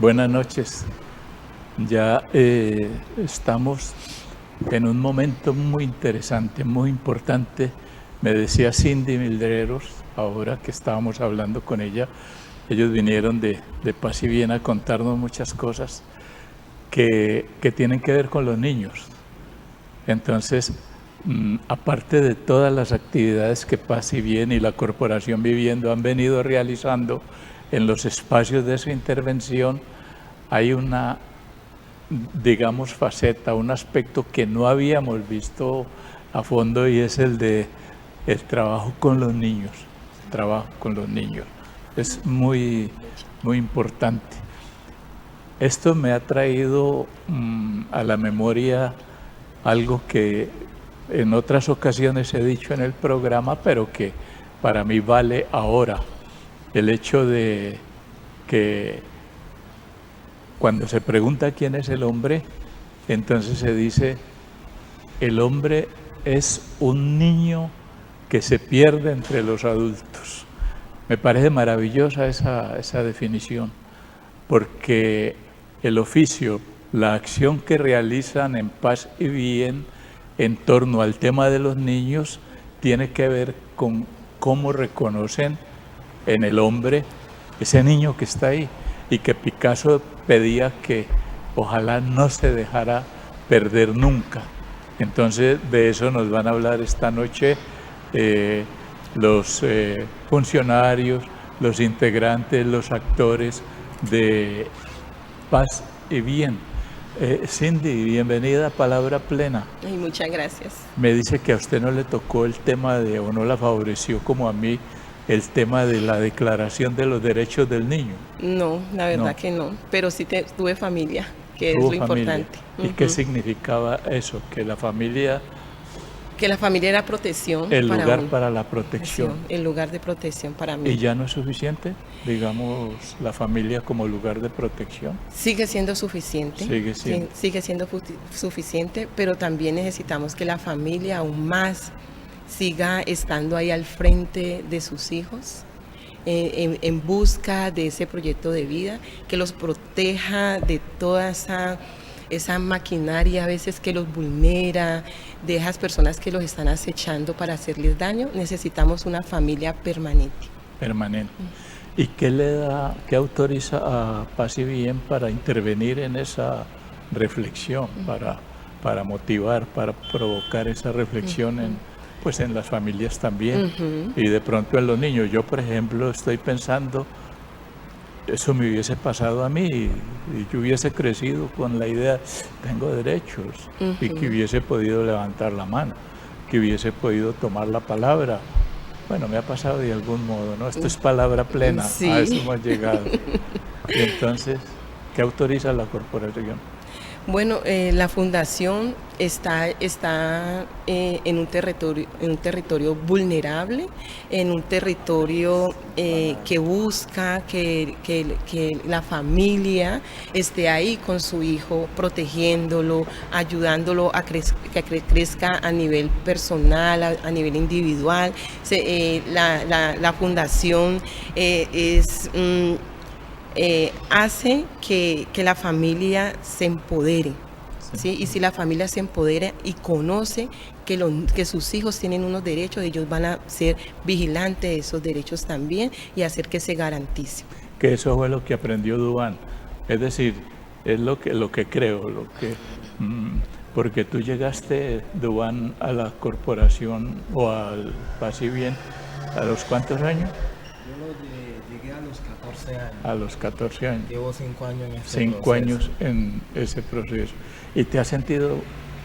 Buenas noches. Ya estamos en un momento muy interesante, muy importante. Me decía Cindy Mildreros, ahora que estábamos hablando con ella, ellos vinieron de Paz y Bien a contarnos muchas cosas que tienen que ver con los niños. Entonces, aparte de todas las actividades que Paz y Bien y la Corporación Viviendo han venido realizando en los espacios de su intervención, hay una, digamos, faceta, un aspecto que no habíamos visto a fondo, y es el de el trabajo con los niños. Trabajo con los niños es muy, muy importante. Esto me ha traído a la memoria algo que en otras ocasiones he dicho en el programa, pero que para mí vale ahora. El hecho de que cuando se pregunta quién es el hombre, entonces se dice, el hombre es un niño que se pierde entre los adultos. Me parece maravillosa esa definición, porque el oficio, la acción que realizan en Paz y Bien en torno al tema de los niños, tiene que ver con cómo reconocen en el hombre ese niño que está ahí, y que Picasso pedía que ojalá no se dejara perder nunca. Entonces de eso nos van a hablar esta noche los funcionarios, los integrantes, los actores de Paz y Bien. Cindy, bienvenida a Palabra Plena. Ay, muchas gracias. Me dice que a usted no le tocó el tema de, o no la favoreció como a mí, el tema de la Declaración de los Derechos del Niño. No, la verdad que no, pero sí tuve familia, que es lo importante. ¿Y qué significaba eso? Que la familia era protección. El lugar para la protección. El lugar de protección para mí. ¿Y ya no es suficiente, digamos, la familia como lugar de protección? Sigue siendo suficiente. Sigue siendo suficiente, pero también necesitamos que la familia aún más siga estando ahí al frente de sus hijos, en busca de ese proyecto de vida, que los proteja de toda esa maquinaria a veces que los vulnera, de esas personas que los están acechando para hacerles daño. Necesitamos una familia permanente. ¿Y qué autoriza a Paz y Bien para intervenir en esa reflexión, para motivar, para provocar esa reflexión en las familias también, y de pronto en los niños? Yo, por ejemplo, estoy pensando, eso me hubiese pasado a mí, y yo hubiese crecido con la idea, tengo derechos, y que hubiese podido levantar la mano, que hubiese podido tomar la palabra. Bueno, me ha pasado de algún modo, ¿no? Esto es Palabra Plena, sí. A eso hemos llegado. Y entonces, ¿qué autoriza la corporación? Bueno, la fundación está en un territorio vulnerable, en un territorio que busca que la familia esté ahí con su hijo, protegiéndolo, ayudándolo a que crezca a nivel personal, a nivel individual. La fundación hace que la familia se empodere, ¿sí? Y si la familia se empodera y conoce que sus hijos tienen unos derechos, ellos van a ser vigilantes de esos derechos también y hacer que se garantice. Que eso fue lo que aprendió Duván, es decir, es lo que creo, porque tú llegaste, Duván, a la corporación o al Paz y Bien, ¿a los cuántos años? Llegué a los 14 años. A los 14 años. Llevo 5 años en ese proceso. 5 años en ese proceso. ¿Y te has sentido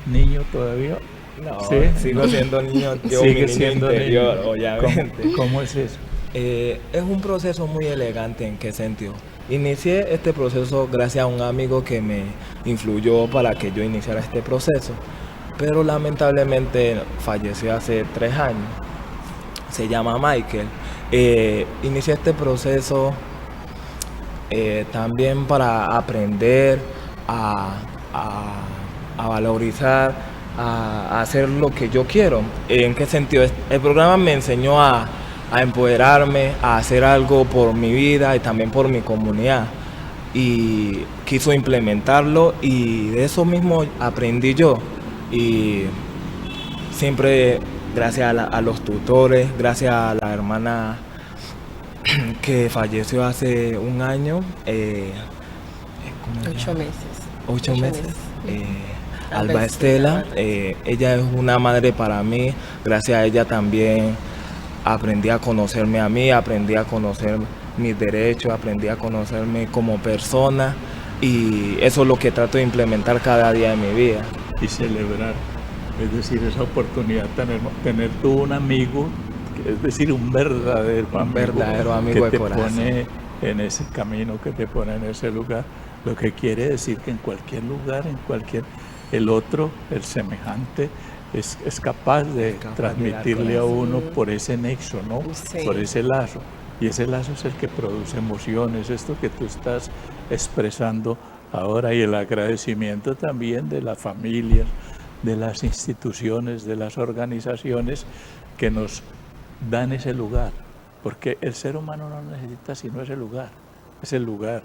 niño todavía? No, ¿sí? Sigo siendo niño. Sigue siendo interior, niño. Obviamente. ¿Cómo es eso? Es un proceso muy elegante. ¿En qué sentido? Inicié este proceso gracias a un amigo que me influyó para que yo iniciara este proceso, pero lamentablemente falleció hace 3 años. Se llama Michael. Inicié este proceso también para aprender a valorizar, a hacer lo que yo quiero. ¿En qué sentido? El programa me enseñó a empoderarme, a hacer algo por mi vida y también por mi comunidad. y quiso implementarlo, y de eso mismo aprendí yo. Y siempre gracias a los tutores, gracias a la hermana que falleció hace un año, 8 meses. Alba Estela, ella es una madre para mí. Gracias a ella también aprendí a conocerme a mí, aprendí a conocer mis derechos, aprendí a conocerme como persona, y eso es lo que trato de implementar cada día de mi vida. Y celebrar, es decir, esa oportunidad, tener tú un amigo, es decir, un verdadero amigo que te corazón. Pone en ese camino, que te pone en ese lugar, lo que quiere decir que en cualquier lugar, el otro, el semejante, es capaz de transmitirle a uno por ese nexo, ¿no? Sí. Por ese lazo. Y ese lazo es el que produce emociones, esto que tú estás expresando ahora, y el agradecimiento también de las familias, de las instituciones, de las organizaciones que nos dan ese lugar, porque el ser humano no necesita sino ese lugar,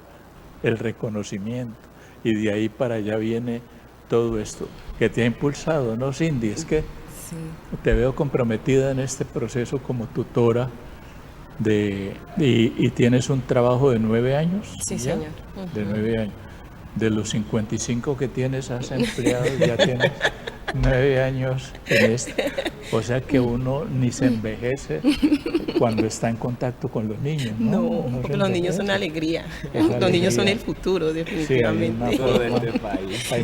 el reconocimiento, y de ahí para allá viene todo esto que te ha impulsado, ¿no, Cindy? Es que sí, te veo comprometida en este proceso como tutora y tienes un trabajo de 9 años. Sí, ¿ya? señor. De 9 años. De los 55 que tienes, has empleado, ya tienes 9 años en esto. O sea que uno ni se envejece cuando está en contacto con los niños, ¿no? No, los niños son alegría. Los niños son el futuro, definitivamente.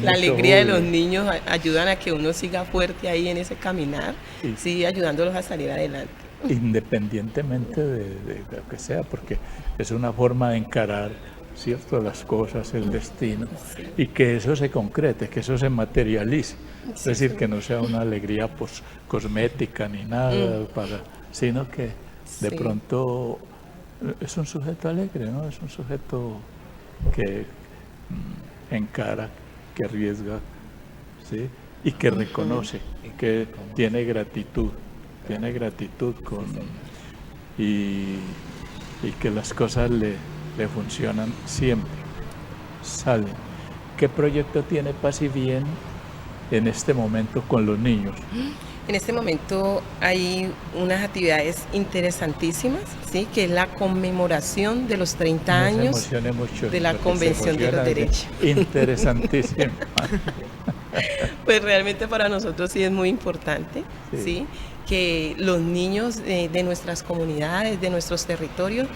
La alegría de los niños ayudan a que uno siga fuerte ahí en ese caminar, sí, ayudándolos a salir adelante. Independientemente de lo que sea, porque es una forma de encarar, ¿cierto?, las cosas, el destino, sí, y que eso se concrete, que eso se materialice. Sí, es decir, que no sea una alegría cosmética ni nada, sino que de pronto es un sujeto alegre, ¿no? Es un sujeto que encara, que arriesga, ¿sí?, y que reconoce, que tiene gratitud y que las cosas le funcionan siempre, salen. ¿Qué proyecto tiene Paz y Bien en este momento con los niños? En este momento hay unas actividades interesantísimas, ¿sí?, que es la conmemoración de los 30 años de la Convención de los Derechos. Interesantísimo. Pues realmente para nosotros sí es muy importante, ¿sí?, que los niños de nuestras comunidades, de nuestros territorios,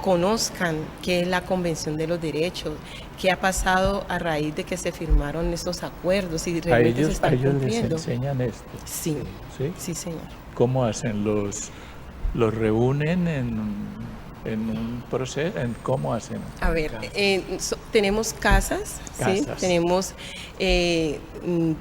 conozcan qué es la Convención de los Derechos, qué ha pasado a raíz de que se firmaron estos acuerdos y realmente se están cumpliendo. ¿A ellos les enseñan esto? Sí, sí, señor. ¿Cómo hacen? ¿Los reúnen en un proceso? ¿Cómo hacen? A ver, tenemos casas, ¿sí? Tenemos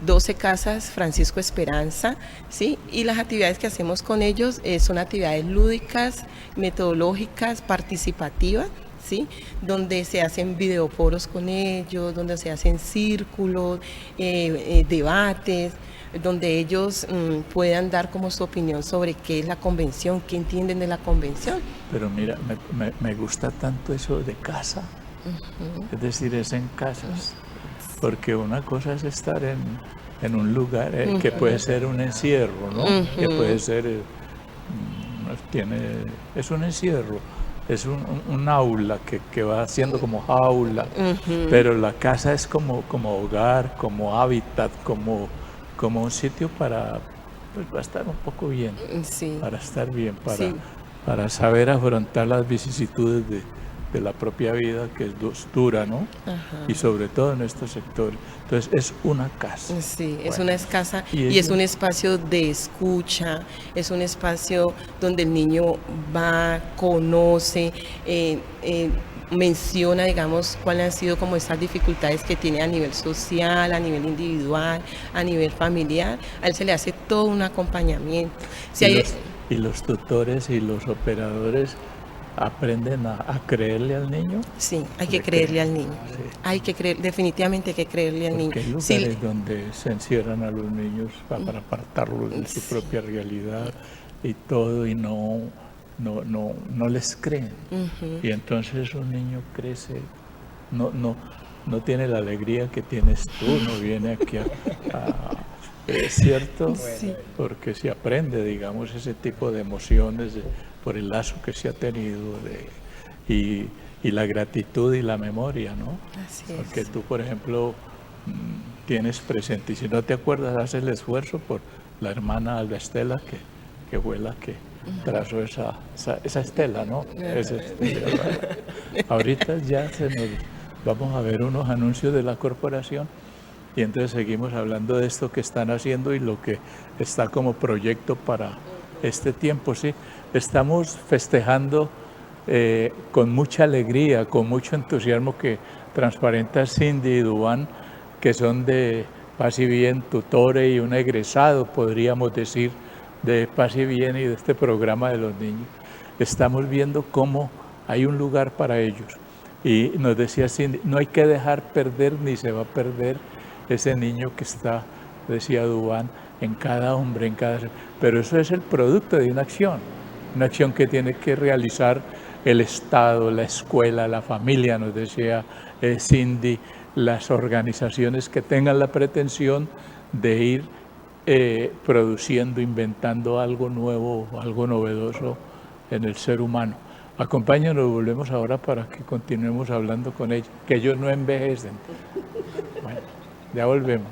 12 casas Francisco Esperanza, ¿sí? Y las actividades que hacemos con ellos son actividades lúdicas, metodológicas, participativas, ¿sí?, donde se hacen videoforos con ellos, donde se hacen círculos, debates, donde ellos puedan dar como su opinión sobre qué es la convención, qué entienden de la convención. Pero mira, me gusta tanto eso de casa, es decir, es en casas, porque una cosa es estar en un lugar que puede ser un encierro, ¿no? Que puede ser, es un encierro, es un aula que va siendo como jaula, pero la casa es como hogar, como hábitat, como un sitio para estar un poco bien, para estar bien, para saber afrontar las vicisitudes de la propia vida, que es dura, ¿no? Y sobre todo en estos sectores. Entonces es una casa. Sí, es una casa y es un espacio de escucha, es un espacio donde el niño va, conoce, menciona, digamos, cuáles han sido como esas dificultades que tiene a nivel social, a nivel individual, a nivel familiar. A él se le hace todo un acompañamiento. ¿Y los tutores y los operadores aprenden a creerle al niño? Sí, hay que creerle al niño. Sí. Hay que creer, definitivamente hay que creerle al niño. Porque hay lugares donde se encierran a los niños para apartarlos de su propia realidad y todo, y no les creen. Y entonces un niño crece no tiene la alegría que tienes tú, no viene aquí ¿es cierto? Sí. Porque se aprende, digamos, ese tipo de emociones por el lazo que se ha tenido y la gratitud y la memoria, ¿no? Así es. Porque tú, por ejemplo, tienes presente, y si no te acuerdas, haces el esfuerzo por la hermana Alba Estela, que fue la que trazó esa estela, ¿no? Esa estela. Ahorita ya vamos a ver unos anuncios de la corporación y entonces seguimos hablando de esto que están haciendo y lo que está como proyecto para este tiempo, ¿sí? Estamos festejando con mucha alegría, con mucho entusiasmo que transparenta Cindy y Duván, que son de Paz y Bien, tutores y un egresado, podríamos decir, de Paz y Bien y de este programa de los niños. Estamos viendo cómo hay un lugar para ellos. Y nos decía Cindy, no hay que dejar perder ni se va a perder ese niño que está, decía Duván, en cada hombre, pero eso es el producto de una acción que tiene que realizar el Estado, la escuela, la familia, nos decía Cindy, las organizaciones que tengan la pretensión de ir produciendo, inventando algo nuevo, algo novedoso en el ser humano. Acompáñanos, volvemos ahora para que continuemos hablando con ellos, que ellos no envejecen. Bueno, ya volvemos.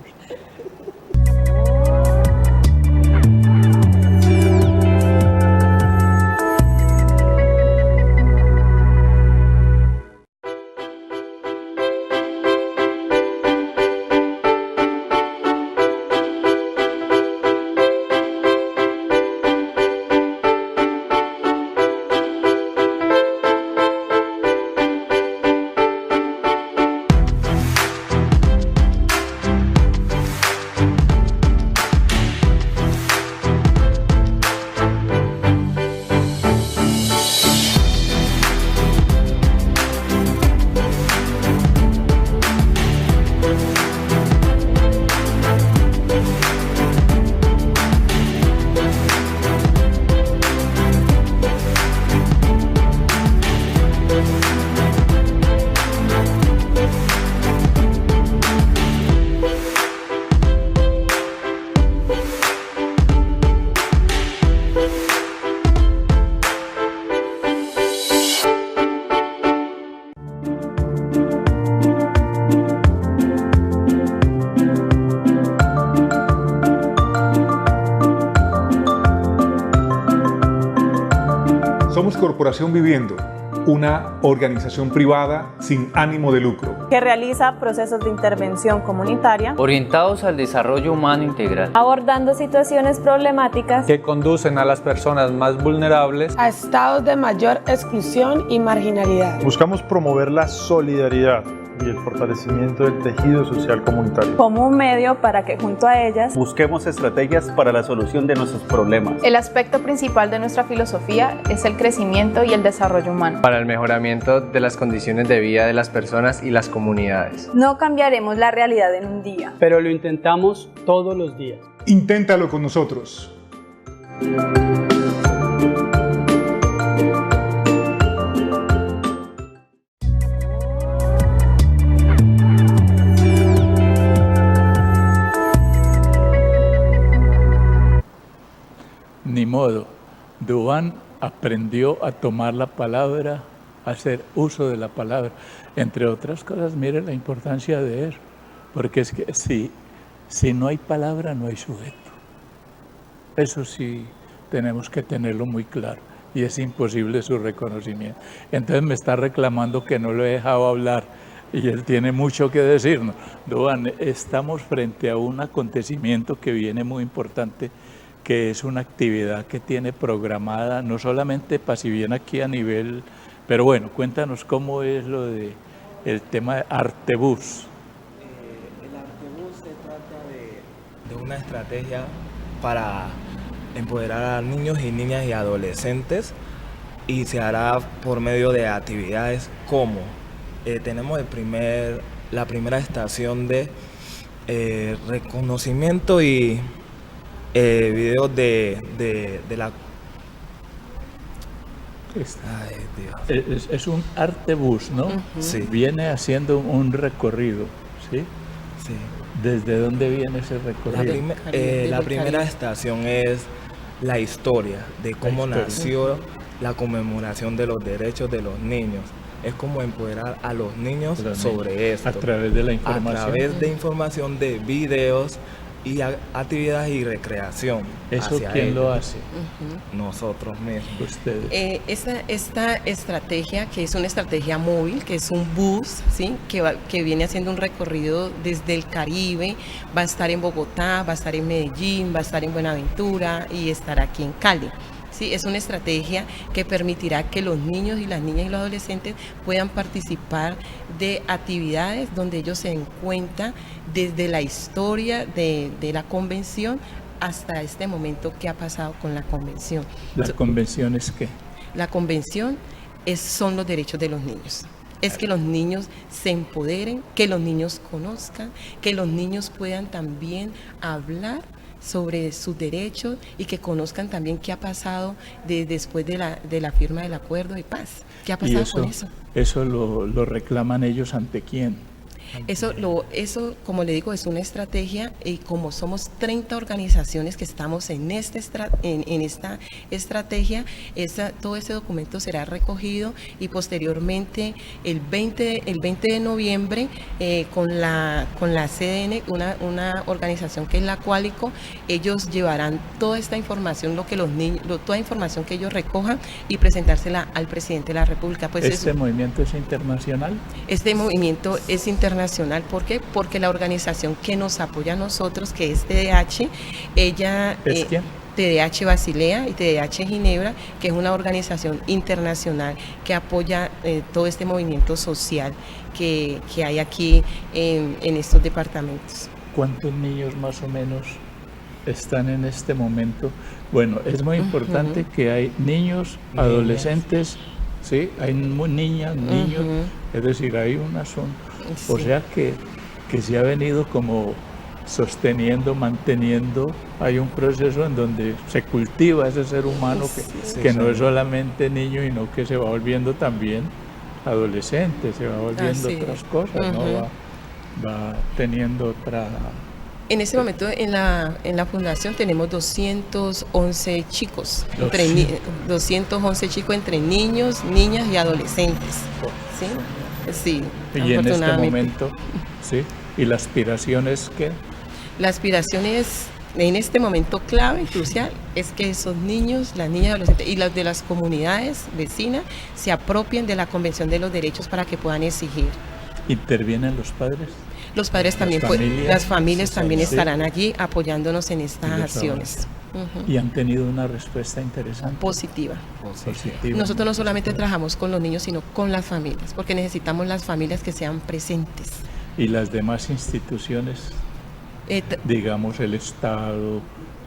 Somos Corporación Viviendo, una organización privada sin ánimo de lucro que realiza procesos de intervención comunitaria orientados al desarrollo humano integral, abordando situaciones problemáticas que conducen a las personas más vulnerables a estados de mayor exclusión y marginalidad. Buscamos promover la solidaridad y el fortalecimiento del tejido social comunitario como un medio para que junto a ellas busquemos estrategias para la solución de nuestros problemas. El aspecto principal de nuestra filosofía es el crecimiento y el desarrollo humano, para el mejoramiento de las condiciones de vida de las personas y las comunidades. No cambiaremos la realidad en un día, pero lo intentamos todos los días. Inténtalo con nosotros. Ni modo, Duván aprendió a tomar la palabra, a hacer uso de la palabra. Entre otras cosas, mire la importancia de eso, porque es que si no hay palabra, no hay sujeto. Eso sí tenemos que tenerlo muy claro y es imposible su reconocimiento. Entonces me está reclamando que no lo he dejado hablar y él tiene mucho que decirnos. Duván, estamos frente a un acontecimiento que viene muy importante, que es una actividad que tiene programada no solamente Paz y Bien aquí a nivel, pero bueno, cuéntanos cómo es lo de el tema de Artebus. El Artebus se trata de una estrategia para empoderar a niños y niñas y adolescentes y se hará por medio de actividades como tenemos la primera estación de reconocimiento y videos de la es un artebús, ¿no? Sí. Viene haciendo un recorrido, ¿sí? Sí. ¿Desde dónde viene ese recorrido? La primera estación es la historia de cómo nació la conmemoración de los derechos de los niños. Es como empoderar a los niños sobre esto. A través de la información. A través de información, de videos y actividades y recreación. ¿Eso quién lo hace? Nosotros mismos. Ustedes. Esta estrategia, que es una estrategia móvil, que es un bus, ¿sí? que viene haciendo un recorrido desde el Caribe, va a estar en Bogotá, va a estar en Medellín, va a estar en Buenaventura y estará aquí en Cali. Sí, es una estrategia que permitirá que los niños y las niñas y los adolescentes puedan participar de actividades donde ellos se den cuenta desde la historia de la convención hasta este momento qué ha pasado con la convención. ¿La convención es qué? La convención son los derechos de los niños. Es que los niños se empoderen, que los niños conozcan, que los niños puedan también hablar sobre sus derechos y que conozcan también qué ha pasado después de la firma del acuerdo de paz. ¿Qué ha pasado con eso? ¿Eso lo reclaman ellos ante quién? Eso, como le digo, es una estrategia y como somos 30 organizaciones que estamos en esta estrategia, todo ese documento será recogido y posteriormente el 20 de noviembre con la CDN, una organización que es la Qualico, ellos llevarán toda esta información, toda información que ellos recojan y presentársela al presidente de la República. Pues ¿Este movimiento es internacional? Este movimiento es internacional. ¿Por qué? Porque la organización que nos apoya a nosotros, que es TDH, ella... ¿Es quién? TDH Basilea y TDH Ginebra, que es una organización internacional que apoya todo este movimiento social que hay aquí en estos departamentos. ¿Cuántos niños más o menos están en este momento? Bueno, es muy importante que hay niños, adolescentes, ¿sí? Hay niñas, niños, es decir, hay un asunto. O sea que se ha venido como sosteniendo, manteniendo, hay un proceso en donde se cultiva ese ser humano que no es solamente niño, sino que se va volviendo también adolescente, se va volviendo otras cosas, ¿no? Va teniendo otra... En este momento en la fundación tenemos 211 chicos, 211 chicos entre niños, niñas y adolescentes. ¿Sí? Sí, y en este momento, ¿sí? ¿Y la aspiración es qué? La aspiración es, en este momento clave, crucial, es que esos niños, las niñas y adolescentes y las de las comunidades vecinas se apropien de la Convención de los Derechos para que puedan exigir. ¿Intervienen los padres? Los padres también, las familias también estarán allí apoyándonos en estas acciones. Y han tenido una respuesta interesante. Positiva. Nosotros no solamente trabajamos con los niños, sino con las familias, porque necesitamos las familias que sean presentes. ¿Y las demás instituciones, digamos el Estado,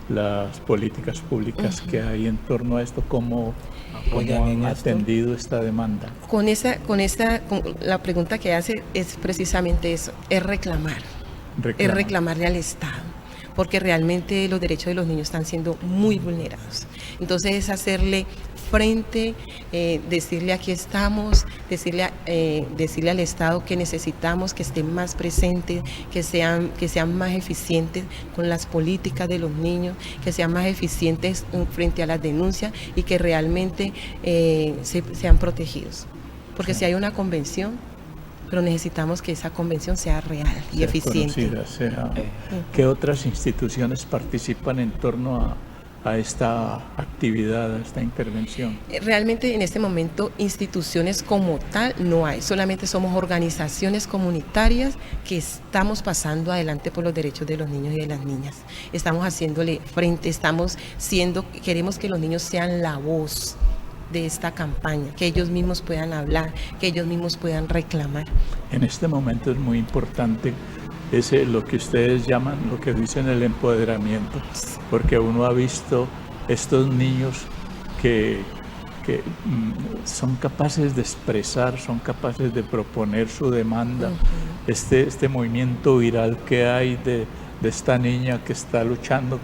las políticas públicas que hay en torno a esto, cómo han atendido esta demanda? La pregunta que hace es precisamente eso, es reclamar. Es reclamarle al Estado, porque realmente los derechos de los niños están siendo muy vulnerados. Entonces es hacerle frente, decirle aquí estamos, decirle al Estado que necesitamos que estén más presentes, que sean más eficientes con las políticas de los niños, que sean más eficientes frente a las denuncias y que realmente sean protegidos. Porque si hay una convención, pero necesitamos que esa convención sea real y eficiente. ¿Qué otras instituciones participan en torno a esta actividad, a esta intervención? Realmente en este momento instituciones como tal no hay, solamente somos organizaciones comunitarias que estamos pasando adelante por los derechos de los niños y de las niñas. Estamos haciéndole frente, queremos que los niños sean la voz de esta campaña, que ellos mismos puedan hablar, que ellos mismos puedan reclamar. En este momento es muy importante lo que ustedes llaman, lo que dicen el empoderamiento, porque uno ha visto estos niños que son capaces de expresar, son capaces de proponer su demanda. Este movimiento viral que hay de esta niña que está luchando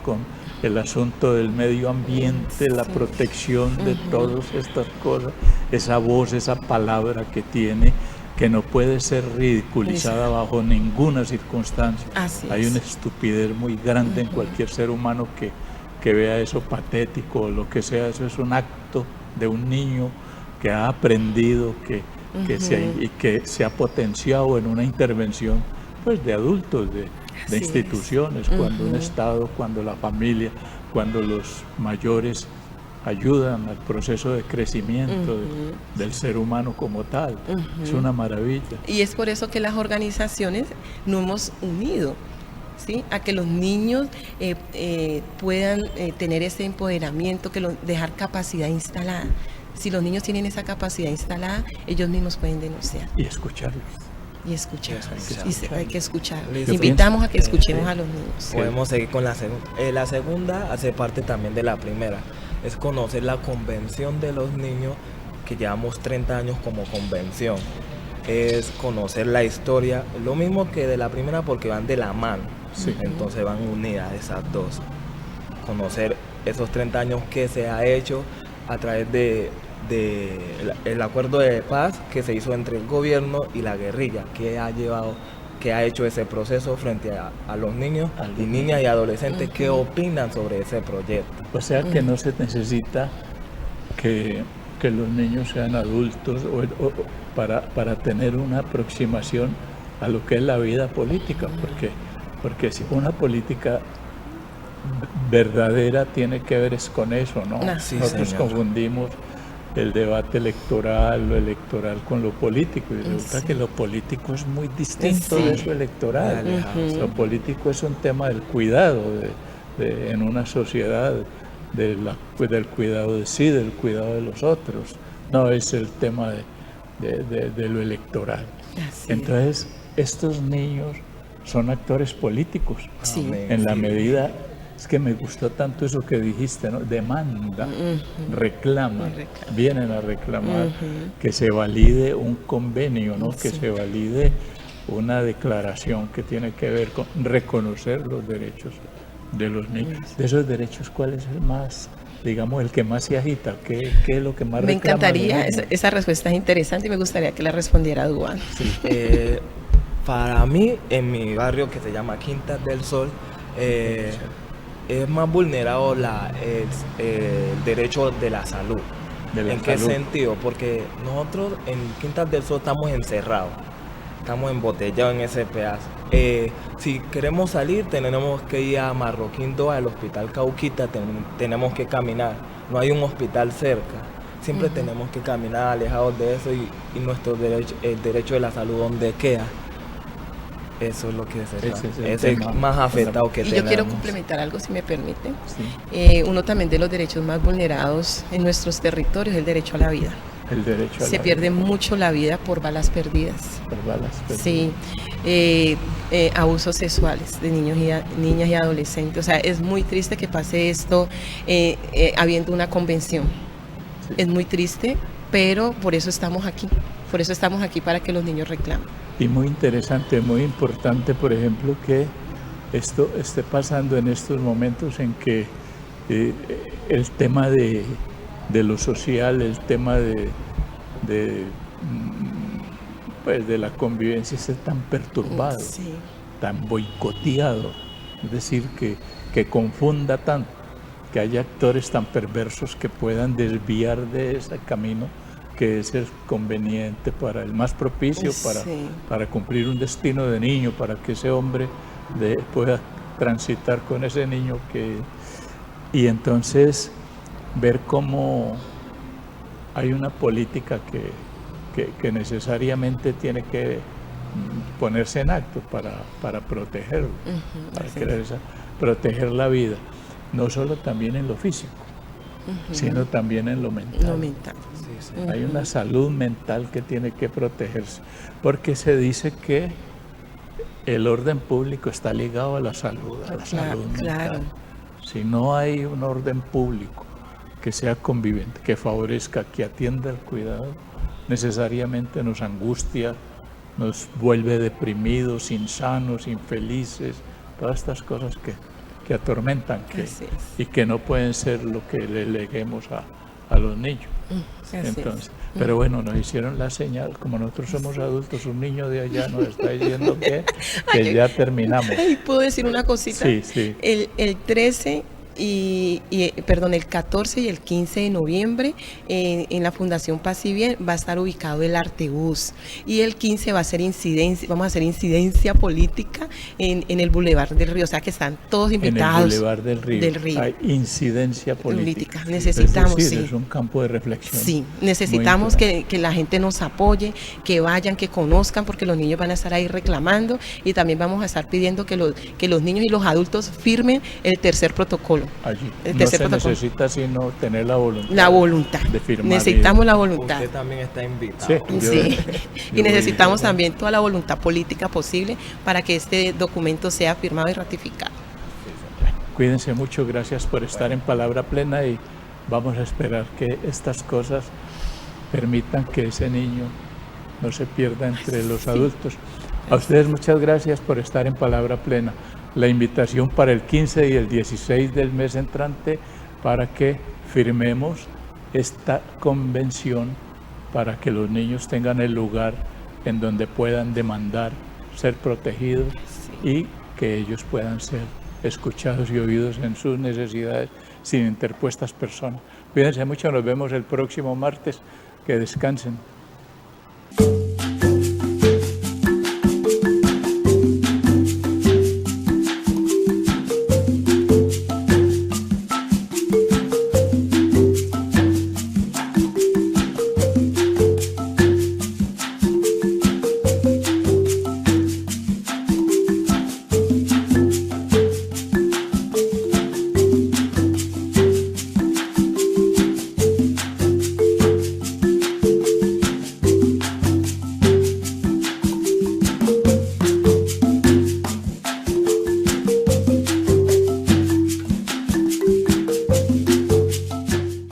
el asunto del medio ambiente, la protección de todas estas cosas, esa voz, esa palabra que tiene, que no puede ser ridiculizada bajo ninguna circunstancia. Hay una estupidez muy grande en cualquier ser humano que vea eso patético o lo que sea. Eso es un acto de un niño que ha aprendido, que se ha potenciado en una intervención pues, de adultos, de instituciones, cuando un Estado, cuando la familia, cuando los mayores ayudan al proceso de crecimiento del ser humano como tal. Es una maravilla. Y es por eso que las organizaciones nos hemos unido, ¿sí? A que los niños puedan tener ese empoderamiento, dejar capacidad instalada. Si los niños tienen esa capacidad instalada, ellos mismos pueden denunciar. Y escucharlos. Hay que escucharlos. Invitamos a que escuchemos a los niños. Podemos seguir con la segunda. La segunda hace parte también de la primera. Es conocer la convención de los niños, que llevamos 30 años como convención. Es conocer la historia, lo mismo que de la primera, porque van de la mano. Entonces van unidas esas dos. Conocer esos 30 años que se ha hecho a través de el acuerdo de paz que se hizo entre el gobierno y la guerrilla, que ha hecho ese proceso frente a los niños y niñas y adolescentes que opinan sobre ese proyecto. O sea que no se necesita que los niños sean adultos para tener una aproximación a lo que es la vida política, porque si una política verdadera tiene que ver es con eso, ¿no? Nosotros confundimos el debate electoral, lo electoral con lo político, y resulta que lo político es muy distinto de eso electoral. Lo político es un tema del cuidado en una sociedad, del cuidado de sí, del cuidado de los otros, no es el tema de lo electoral. Entonces, estos niños son actores políticos, en la medida. Es que me gustó tanto eso que dijiste, ¿no? Demanda, reclaman, vienen a reclamar que se valide un convenio, ¿no? Que se valide una declaración que tiene que ver con reconocer los derechos de los niños. De esos derechos, ¿cuál es el más, digamos, el que más se agita? ¿Qué es lo que más reclama? Me encantaría, esa respuesta es interesante y me gustaría que la respondiera Duan. Para mí, en mi barrio que se llama Quintas del Sol, es más vulnerado el derecho de la salud. ¿En qué sentido? Porque nosotros en Quintas del Sol estamos encerrados, estamos embotellados en ese pedazo. Si queremos salir, tenemos que ir a Marroquín 2, al hospital Cauquita, tenemos que caminar. No hay un hospital cerca. Siempre tenemos que caminar alejados de eso y nuestro derecho, el derecho de la salud, ¿dónde queda? Eso es lo que es el más afectado que tenemos. Y yo quiero complementar algo, si me permite. Uno también de los derechos más vulnerados en nuestros territorios es el derecho a la vida. Se pierde mucho la vida por balas perdidas. Sí, abusos sexuales de niñas y adolescentes. O sea, es muy triste que pase esto habiendo una convención. Es muy triste, pero por eso estamos aquí. Por eso estamos aquí, para que los niños reclamen. Y muy interesante, muy importante, por ejemplo, que esto esté pasando en estos momentos en que el tema de lo social, el tema de la convivencia esté tan perturbado, tan boicoteado. Es decir, que confunda tanto, que haya actores tan perversos que puedan desviar de ese camino que es el conveniente, para el más propicio, para cumplir un destino de niño, para que ese hombre pueda transitar con ese niño. Y entonces ver cómo hay una política que necesariamente tiene que ponerse en acto para protegerlo, proteger la vida, no solo también en lo físico, sino también en lo mental. Hay una salud mental que tiene que protegerse, porque se dice que el orden público está ligado a la salud, mental. Si no hay un orden público que sea convivente, que favorezca, que atienda el cuidado, necesariamente nos angustia, nos vuelve deprimidos, insanos, infelices, todas estas cosas que atormentan y que no pueden ser lo que le leguemos a los niños. Entonces, pero bueno, nos hicieron la señal, como nosotros somos adultos, un niño de allá nos está diciendo que ya terminamos. ¿Puedo decir una cosita? Sí. El 13 el 14 y el 15 de noviembre en la Fundación Paz y Bien va a estar ubicado el Artebus, y el 15 vamos a hacer incidencia política en el Boulevard del Río, o sea que están todos invitados. En el Boulevard del Río hay incidencia política. Necesitamos, es un campo de reflexión. Sí, necesitamos que la gente nos apoye, que vayan, que conozcan, porque los niños van a estar ahí reclamando, y también vamos a estar pidiendo que los niños y los adultos firmen el tercer protocolo. Allí. No se necesita sino tener la voluntad. La voluntad. De firmar. Necesitamos la voluntad. Usted también está invitado. Sí. Y necesitamos también toda la voluntad política posible para que este documento sea firmado y ratificado. Cuídense mucho, gracias por estar en Palabra Plena, y vamos a esperar que estas cosas permitan que ese niño no se pierda entre los adultos. A ustedes muchas gracias por estar en Palabra Plena. La invitación para el 15 y el 16 del mes entrante para que firmemos esta convención para que los niños tengan el lugar en donde puedan demandar ser protegidos y que ellos puedan ser escuchados y oídos en sus necesidades sin interpuestas personas. Cuídense mucho, nos vemos el próximo martes. Que descansen.